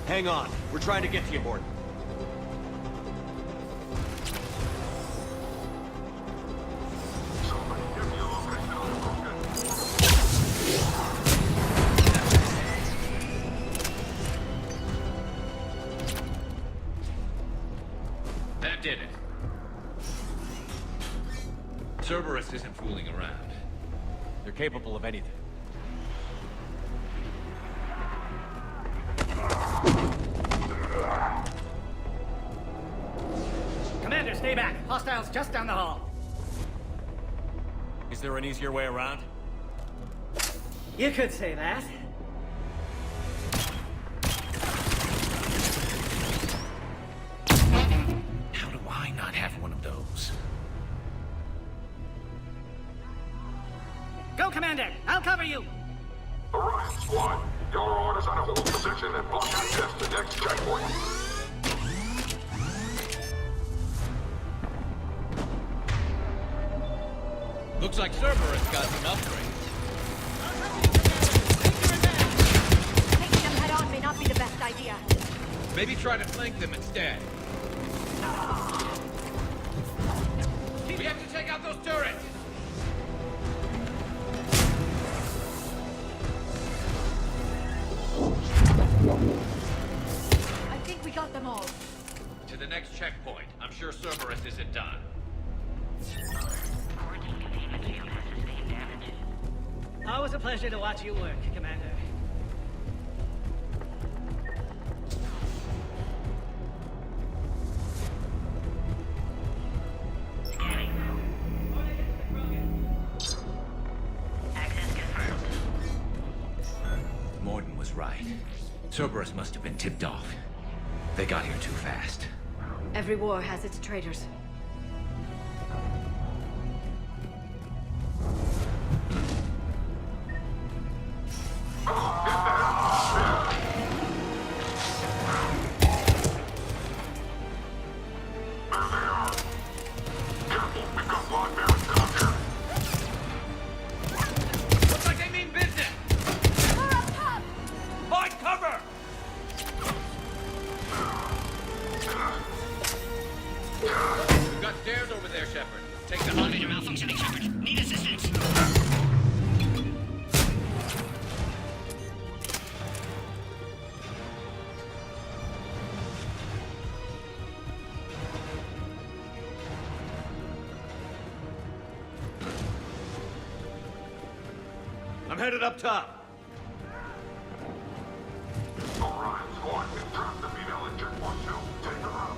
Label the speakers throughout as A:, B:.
A: Hang on. We're trying to get to you, Mordin.
B: That did it. Cerberus isn't fooling around.
A: They're capable of anything.
C: Commander, stay back. Hostiles just down the hall.
A: Is there an easier way around?
C: You could say that.
B: How do I not have one of those?
C: Go, Commander! I'll cover you!
D: Orion Squad, your orders on a hold position and block access to next checkpoint.
B: Looks like Cerberus got some upgrades.
E: Taking them head on may not be the best idea.
B: Maybe try to flank them instead. We have to take out those turrets!
E: I think we got them all.
B: To the next checkpoint. I'm sure Cerberus isn't done.
C: Always a pleasure to watch you work, Commander.
F: Access confirmed.
B: Mordin was right. Cerberus must have been tipped off. They got here too fast.
E: Every war has its traitors.
B: Looks like they mean business! Find cover! We've got stairs over there, Shepard. Take them on.
F: Elevator malfunctioning, Shepard. Need assistance.
A: I'm headed up top.
D: Orion Squad, we've trapped the female in checkpoint 2. Take her out.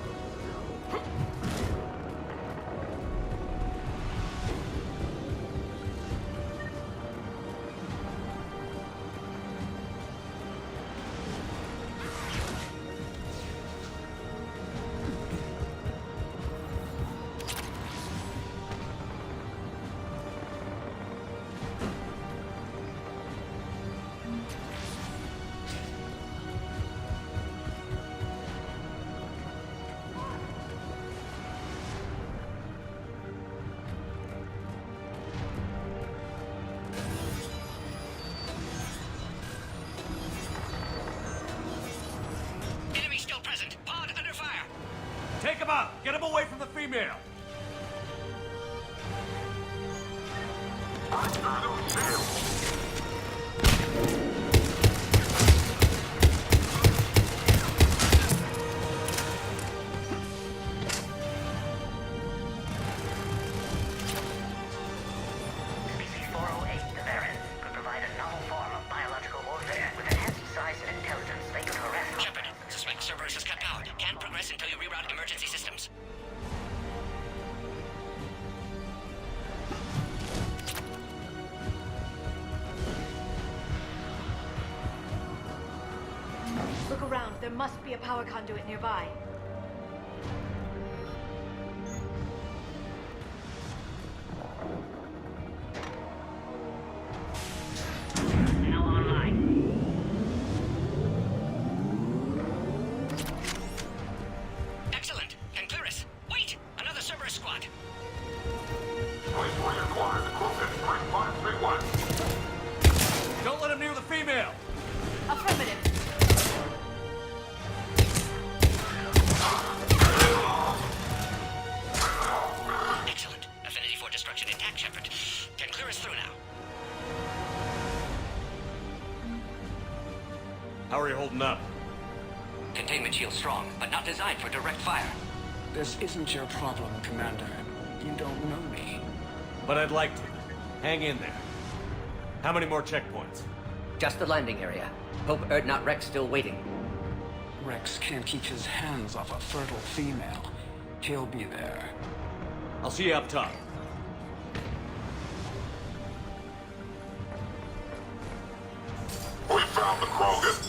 F: Enemy still present. Pod under fire.
A: Take him out! Get him away from the female!
F: Species 408, the Baron, could provide a novel form of biological warfare. With enhanced size and intelligence, they could harass... Shepard, suspect Cerberus has cut power. Can't progress until you reroute emergency systems.
E: Look around. There must be a power conduit nearby.
F: Now online. Excellent. Can clear us. Wait! Another Cerberus squad.
D: Place reacquired. Krogan 3531.
A: Don't let him near the female!
E: Affirmative.
A: How are you holding up?
B: Containment shield strong, but not designed for direct fire.
G: This isn't your problem, Commander. You don't know me.
A: But I'd like to. Hang in there. How many more checkpoints?
H: Just the landing area. Hope not Wrex still waiting.
G: Wrex can't keep his hands off a fertile female. He'll be there.
A: I'll see you up top.
D: We found the Krogan.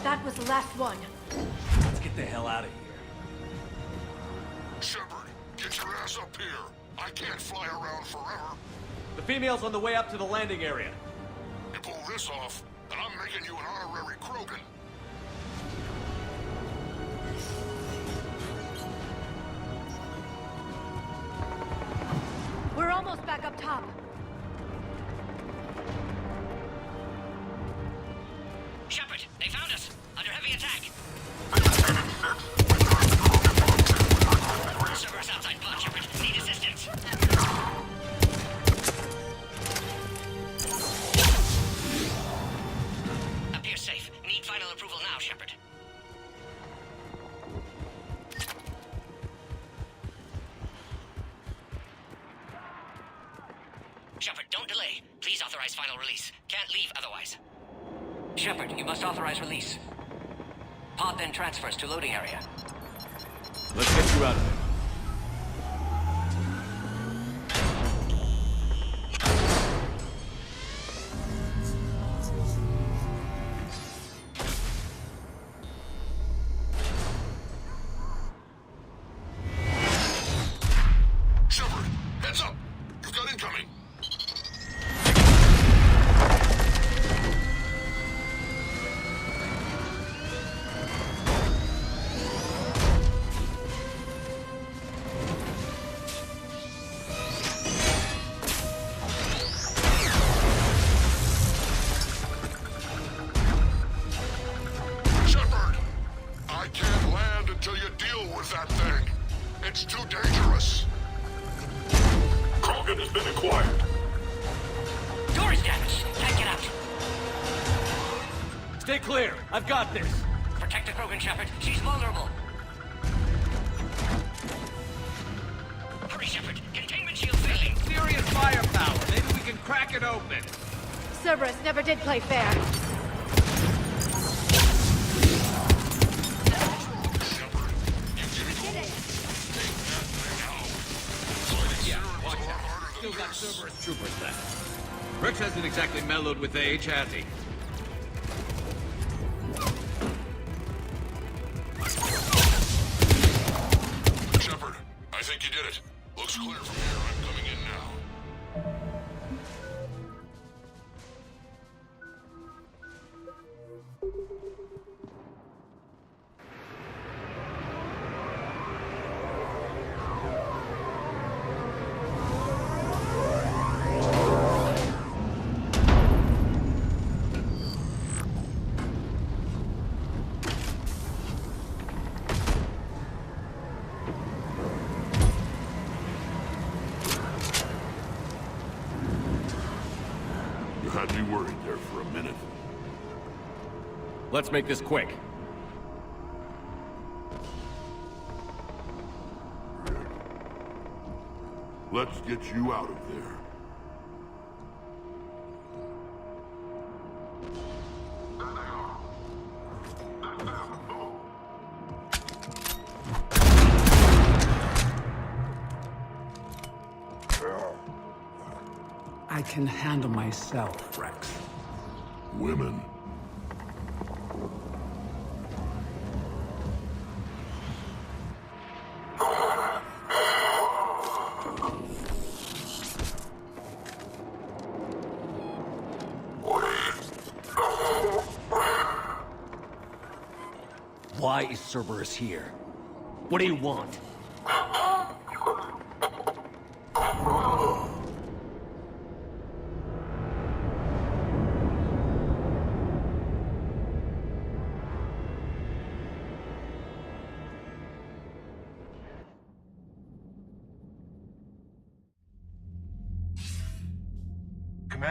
E: That was the last one.
A: Let's get the hell out of here.
D: Shepard, get your ass up here. I can't fly around forever.
A: The female's on the way up to the landing area.
D: You pull this off, and I'm making you an honorary Krogan.
E: We're almost back up top.
F: Shepard, they found us. Under heavy attack. Cerberus outside pod, Shepard. Need assistance. Appears safe. Need final approval now, Shepard. Shepard, don't delay. Please authorize final release. Can't leave otherwise.
B: Shepard, you must authorize release. Pod then transfers to loading area.
A: Let's get you out of there.
D: Shepard, heads up! You've got incoming! Shepard! I can't land until you deal with that thing. It's too dangerous. Krogan has been acquired.
F: Door is damaged. Can't get out.
A: Stay clear. I've got this.
F: Protect the Krogan, Shepard. She's vulnerable. Hurry, Shepard. Containment shield failing.
A: Serious firepower. Maybe we can crack it open.
E: Cerberus never did play fair.
D: Shepard, you did it. Take that thing out. Fighting Cerberus
A: watch
D: is a lot
A: out.
D: harder
A: Still
D: than
A: got
D: this.
A: Cerberus troopers left. Wrex hasn't exactly mellowed with age, has he?
D: Shepard, I think you did it. Looks clear from here. I'm coming in now. You had me worried there for a minute.
A: Let's make this quick.
D: Let's get you out of there.
G: I can handle myself, Wrex.
D: Women.
A: Why is Cerberus here? What do you want?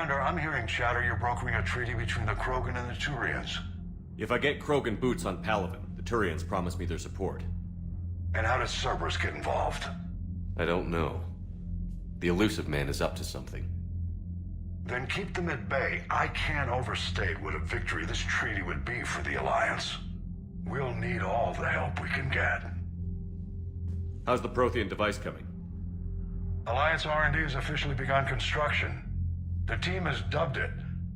I: Commander, I'm hearing chatter you're brokering a treaty between the Krogan and the Turians.
A: If I get Krogan boots on Palaven, the Turians promise me their support.
I: And how does Cerberus get involved?
A: I don't know. The elusive man is up to something.
I: Then keep them at bay. I can't overstate what a victory this treaty would be for the Alliance. We'll need all the help we can get.
A: How's the Prothean device coming?
I: Alliance R&D has officially begun construction. The team has dubbed it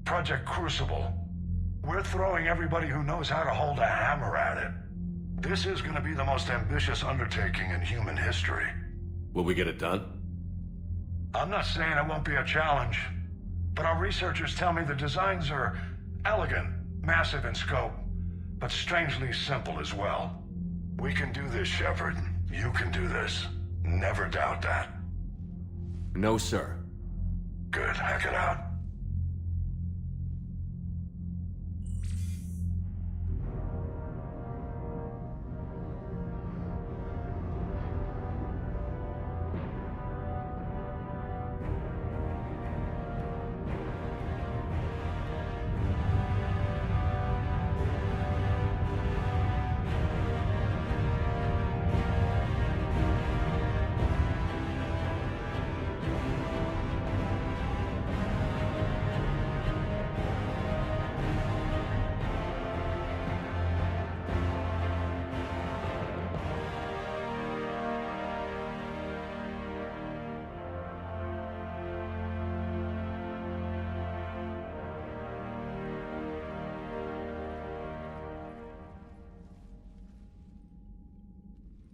I: Project Crucible. We're throwing everybody who knows how to hold a hammer at it. This is going to be the most ambitious undertaking in human history.
A: Will we get it done?
I: I'm not saying it won't be a challenge, but our researchers tell me the designs are elegant, massive in scope, but strangely simple as well. We can do this, Shepard. You can do this. Never doubt that.
A: No, sir.
I: Good. Hack it out.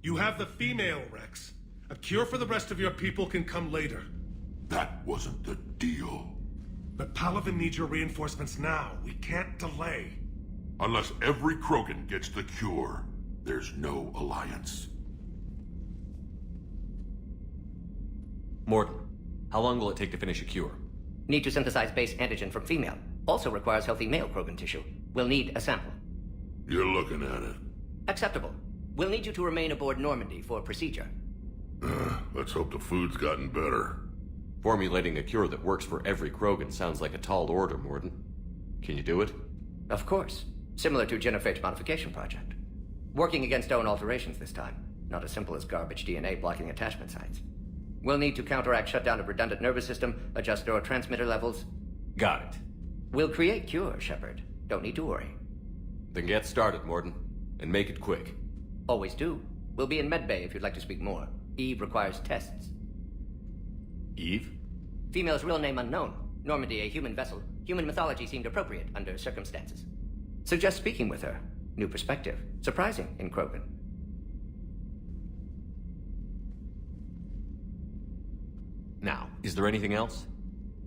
J: You have the female, Wrex. A cure for the rest of your people can come later.
D: That wasn't the deal.
J: But Palaven needs your reinforcements now. We can't delay.
D: Unless every Krogan gets the cure, there's no alliance.
A: Mordin, how long will it take to finish a cure?
H: Need to synthesize base antigen from female. Also requires healthy male Krogan tissue. We'll need a sample.
D: You're looking at it.
H: Acceptable. We'll need you to remain aboard Normandy for procedure.
D: Let's hope the food's gotten better.
A: Formulating a cure that works for every Krogan sounds like a tall order, Mordin. Can you do it?
H: Of course. Similar to Jennifer's modification project. Working against own alterations this time. Not as simple as garbage DNA blocking attachment sites. We'll need to counteract shutdown of redundant nervous system, adjust neurotransmitter levels.
A: Got it.
H: We'll create cure, Shepard. Don't need to worry.
A: Then get started, Mordin. And make it quick.
H: Always do. We'll be in medbay if you'd like to speak more. Eve requires tests.
A: Eve?
H: Female's real name unknown. Normandy a human vessel. Human mythology seemed appropriate under circumstances. Suggest speaking with her. New perspective. Surprising in Krogan.
A: Now, is there anything else?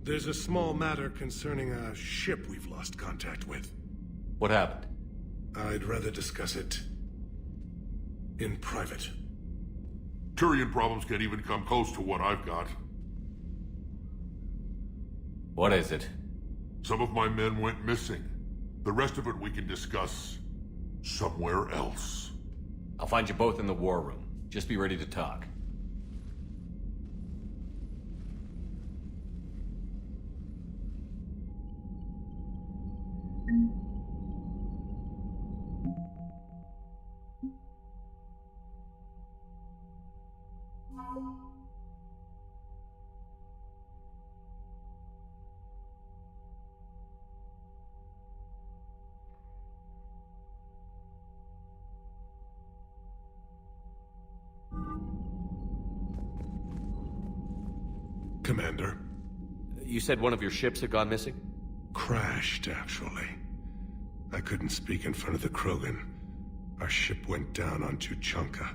J: There's a small matter concerning a ship we've lost contact with.
A: What happened?
J: I'd rather discuss it in private.
D: Turian problems can't even come close to what I've got.
A: What is it?
D: Some of my men went missing. The rest of it we can discuss somewhere else.
A: I'll find you both in the war room. Just be ready to talk.
J: Commander.
A: You said one of your ships had gone missing?
J: Crashed, actually. I couldn't speak in front of the Krogan. Our ship went down on Tuchanka.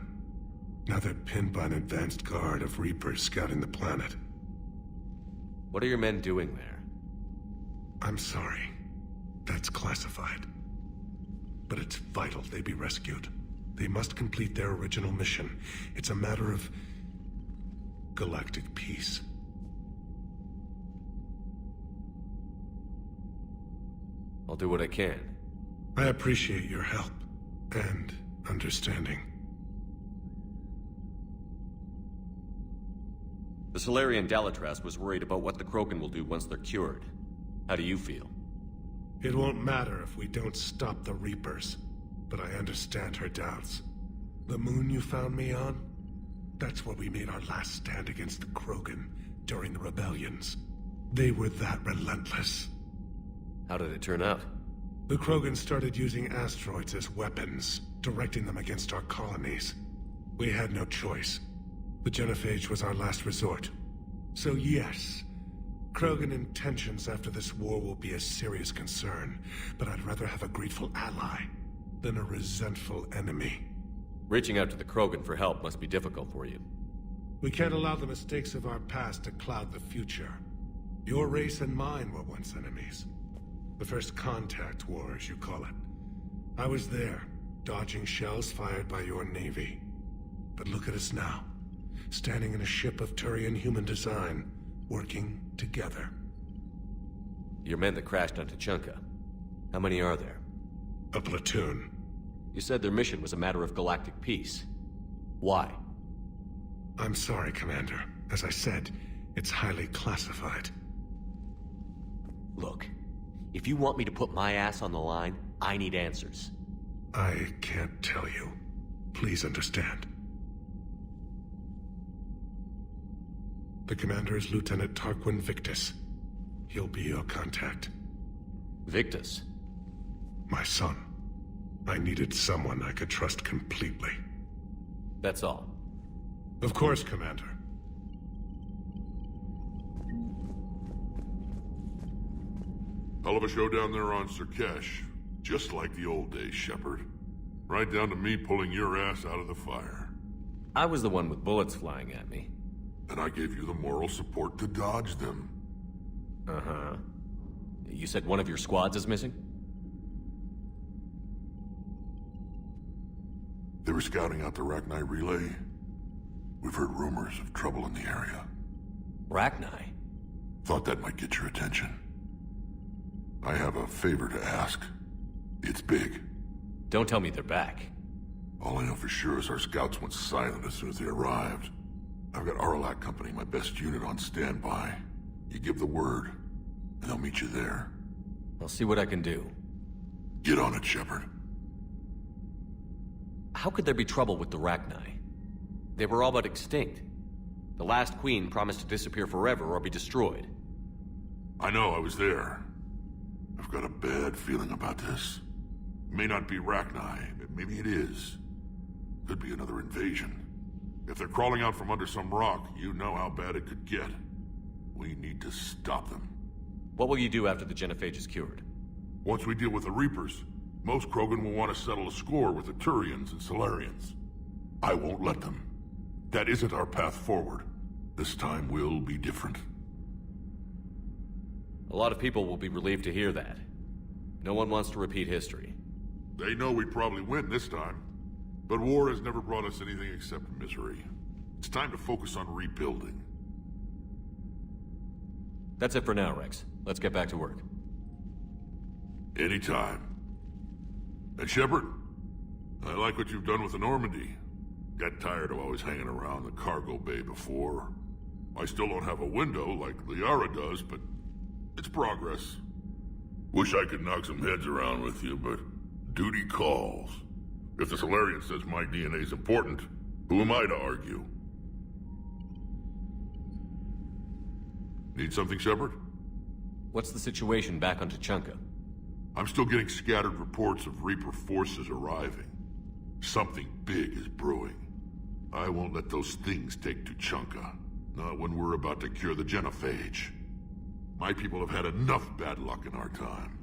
J: Now they're pinned by an advanced guard of Reapers scouting the planet.
A: What are your men doing there?
J: I'm sorry. That's classified. But it's vital they be rescued. They must complete their original mission. It's a matter of galactic peace.
A: I'll do what I can.
J: I appreciate your help and understanding.
A: The Solarian Dalatras was worried about what the Krogan will do once they're cured. How do you feel?
J: It won't matter if we don't stop the Reapers, but I understand her doubts. The moon you found me on? That's where we made our last stand against the Krogan during the rebellions. They were that relentless.
A: How did it turn out?
J: The Krogan started using asteroids as weapons, directing them against our colonies. We had no choice. The genophage was our last resort. So yes, Krogan intentions after this war will be a serious concern, but I'd rather have a grateful ally than a resentful enemy.
A: Reaching out to the Krogan for help must be difficult for you.
J: We can't allow the mistakes of our past to cloud the future. Your race and mine were once enemies. The first contact war, as you call it. I was there, dodging shells fired by your navy. But look at us now, standing in a ship of Turian human design, working together.
A: Your men that crashed on Tuchanka. How many are there?
J: A platoon.
A: You said their mission was a matter of galactic peace. Why?
J: I'm sorry, Commander. As I said, it's highly classified.
A: Look, if you want me to put my ass on the line, I need answers.
J: I can't tell you. Please understand. The commander is Lieutenant Tarquin Victus. He'll be your contact.
A: Victus?
J: My son. I needed someone I could trust completely.
A: That's all.
J: Of course, Commander.
D: Hell of a show down there on Sur'Kesh. Just like the old days, Shepard. Right down to me pulling your ass out of the fire.
A: I was the one with bullets flying at me.
D: And I gave you the moral support to dodge them.
A: Uh-huh. You said one of your squads is missing?
D: They were scouting out the Rachni relay. We've heard rumors of trouble in the area.
A: Rachni?
D: Thought that might get your attention. I have a favor to ask. It's big.
A: Don't tell me they're back.
D: All I know for sure is our scouts went silent as soon as they arrived. I've got Aralac Company, my best unit, on standby. You give the word, and I'll meet you there.
A: I'll see what I can do.
D: Get on it, Shepard.
A: How could there be trouble with the Rachni? They were all but extinct. The last queen promised to disappear forever or be destroyed.
D: I know, I was there. I've got a bad feeling about this. It may not be Rachni, but maybe it is. Could be another invasion. If they're crawling out from under some rock, you know how bad it could get. We need to stop them.
A: What will you do after the genophage is cured?
D: Once we deal with the Reapers, most Krogan will want to settle a score with the Turians and Solarians. I won't let them. That isn't our path forward. This time will be different.
A: A lot of people will be relieved to hear that. No one wants to repeat history.
D: They know we'd probably win this time. But war has never brought us anything except misery. It's time to focus on rebuilding.
A: That's it for now, Wrex. Let's get back to work.
D: Anytime. And Shepard, I like what you've done with the Normandy. Got tired of always hanging around the cargo bay before. I still don't have a window like Liara does, but it's progress. Wish I could knock some heads around with you, but duty calls. If the Solarian says my DNA's important, who am I to argue? Need something, Shepard?
A: What's the situation back on Tuchanka?
D: I'm still getting scattered reports of Reaper forces arriving. Something big is brewing. I won't let those things take Tuchanka. Not when we're about to cure the genophage. My people have had enough bad luck in our time.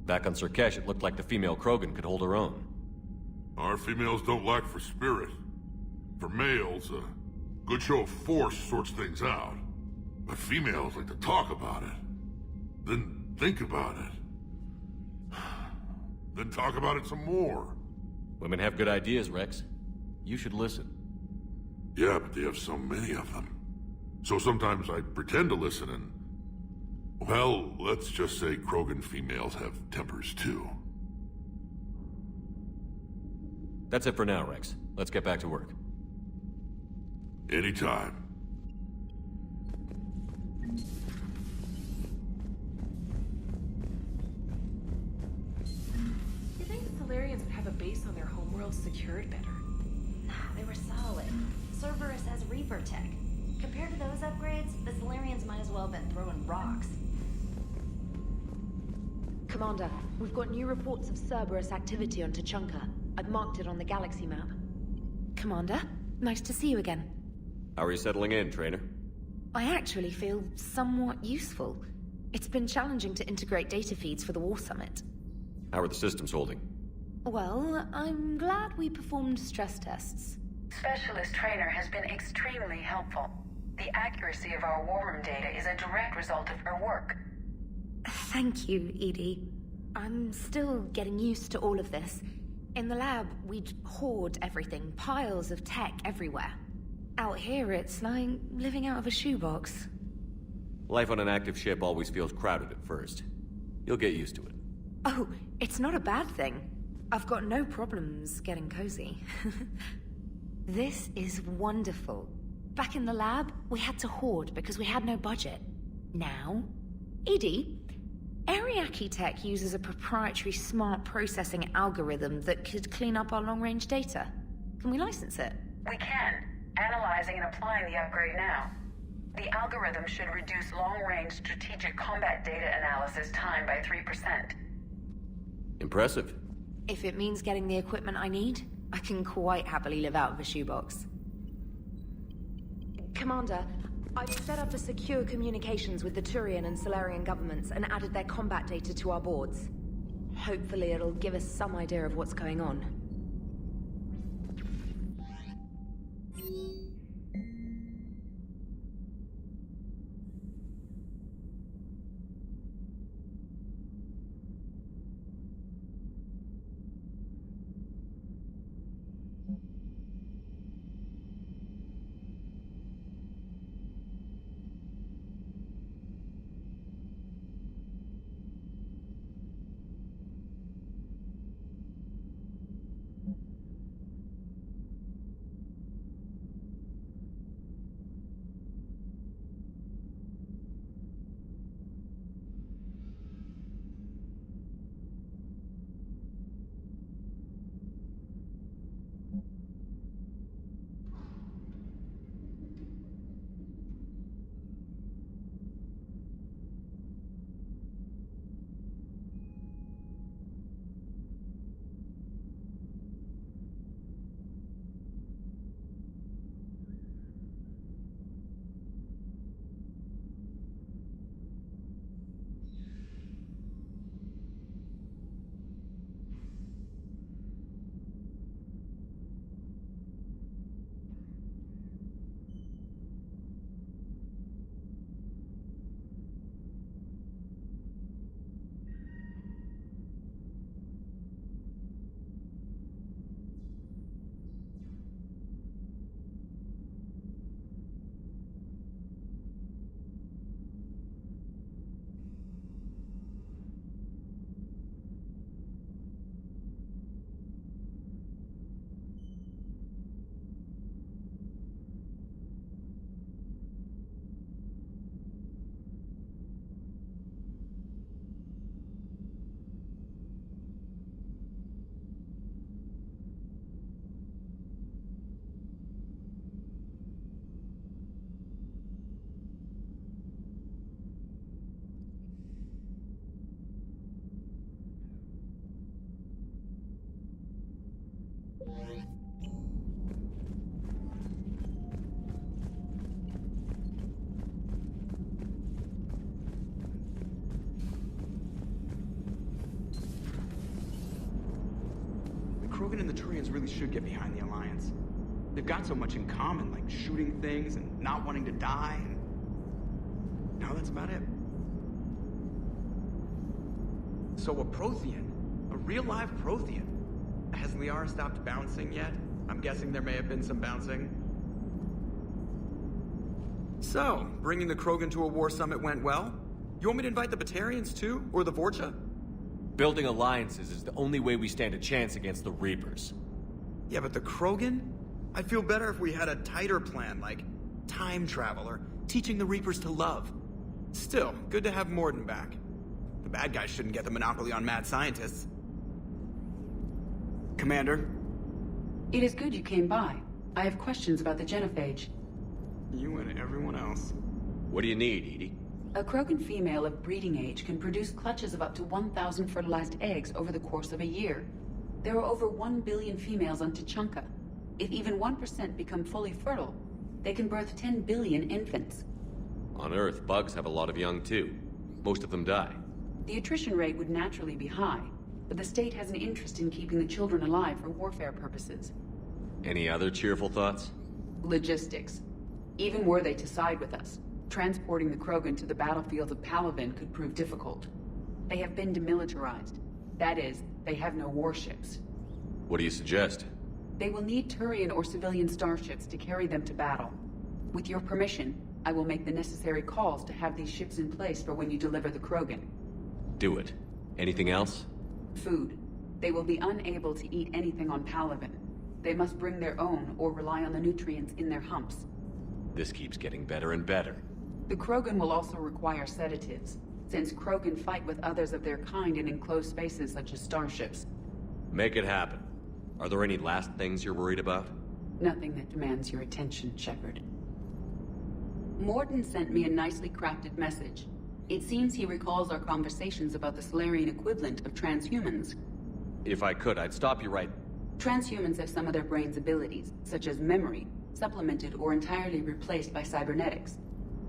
A: Back on Sur'Kesh, it looked like the female Krogan could hold her own.
D: Our females don't lack for spirit. For males, a good show of force sorts things out. But females like to talk about it. Then think about it. Then talk about it some more.
A: Women have good ideas, Wrex. You should listen.
D: Yeah, but they have so many of them. So sometimes I pretend to listen and... Well, let's just say Krogan females have tempers too.
A: That's it for now, Wrex. Let's get back to work.
D: Anytime.
K: base on their homeworld secured better.
E: They were solid. Cerberus has Reaper tech. Compared to those upgrades, the Solarians might as well have been throwing rocks.
K: Commander, we've got new reports of Cerberus activity on Tuchanka. I've marked it on the galaxy map. Commander, nice to see you again.
A: How are you settling in, Trainer?
K: I actually feel somewhat useful. It's been challenging to integrate data feeds for the War Summit.
A: How are the systems holding?
K: Well, I'm glad we performed stress tests.
F: Specialist Trainer has been extremely helpful. The accuracy of our war room data is a direct result of her work.
K: Thank you, Edie. I'm still getting used to all of this. In the lab, we'd hoard everything, piles of tech everywhere. Out here, it's like living out of a shoebox.
A: Life on an active ship always feels crowded at first. You'll get used to it.
K: Oh, it's not a bad thing. I've got no problems getting cozy. This is wonderful. Back in the lab, we had to hoard because we had no budget. Now, Edie, Ariake Tech uses a proprietary smart processing algorithm that could clean up our long-range data. Can we license it?
F: We can. Analyzing and applying the upgrade now. The algorithm should reduce long-range strategic combat data analysis time by 3%.
A: Impressive.
K: If it means getting the equipment I need, I can quite happily live out of a shoebox. Commander, I've set up a secure communications with the Turian and Solarian governments and added their combat data to our boards. Hopefully it'll give us some idea of what's going on.
L: Krogan and the Turians really should get behind the Alliance. They've got so much in common, like shooting things and not wanting to die, and... no, that's about it. So a Prothean, a real live Prothean. Has Liara stopped bouncing yet? I'm guessing there may have been some bouncing. So, bringing the Krogan to a war summit went well? You want me to invite the Batarians too? Or the Vorcha?
A: Building alliances is the only way we stand a chance against the Reapers.
L: Yeah, but the Krogan? I'd feel better if we had a tighter plan, like time travel or teaching the Reapers to love. Still, good to have Mordin back. The bad guys shouldn't get the monopoly on mad scientists. Commander?
M: It is good you came by. I have questions about the genophage.
L: You and everyone else.
A: What do you need, Edie?
M: A Krogan female of breeding age can produce clutches of up to 1,000 fertilized eggs over the course of a year. There are over 1 billion females on Tuchanka. If even 1% become fully fertile, they can birth 10 billion infants.
A: On Earth, bugs have a lot of young too. Most of them die.
M: The attrition rate would naturally be high, but the state has an interest in keeping the children alive for warfare purposes.
A: Any other cheerful thoughts?
M: Logistics. Even were they to side with us, transporting the Krogan to the battlefields of Palaven could prove difficult. They have been demilitarized. That is, they have no warships.
A: What do you suggest?
M: They will need Turian or civilian starships to carry them to battle. With your permission, I will make the necessary calls to have these ships in place for when you deliver the Krogan.
A: Do it. Anything else?
M: Food. They will be unable to eat anything on Palaven. They must bring their own or rely on the nutrients in their humps.
A: This keeps getting better and better.
M: The Krogan will also require sedatives, since Krogan fight with others of their kind in enclosed spaces such as starships.
A: Make it happen. Are there any last things you're worried about?
M: Nothing that demands your attention, Shepard. Mordin sent me a nicely crafted message. It seems he recalls our conversations about the Solarian equivalent of transhumans.
A: If I could, I'd stop you right...
M: Transhumans have some of their brain's abilities, such as memory, supplemented or entirely replaced by cybernetics.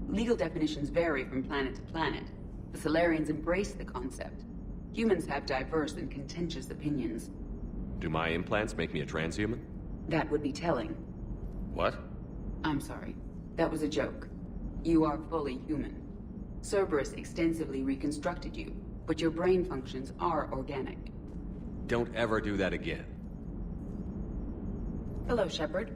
M: Legal definitions vary from planet to planet. The Solarians embrace the concept. Humans have diverse and contentious opinions.
A: Do my implants make me a transhuman?
M: That would be telling.
A: What?
M: I'm sorry. That was a joke. You are fully human. Cerberus extensively reconstructed you, but your brain functions are organic.
A: Don't ever do that again.
M: Hello, Shepard.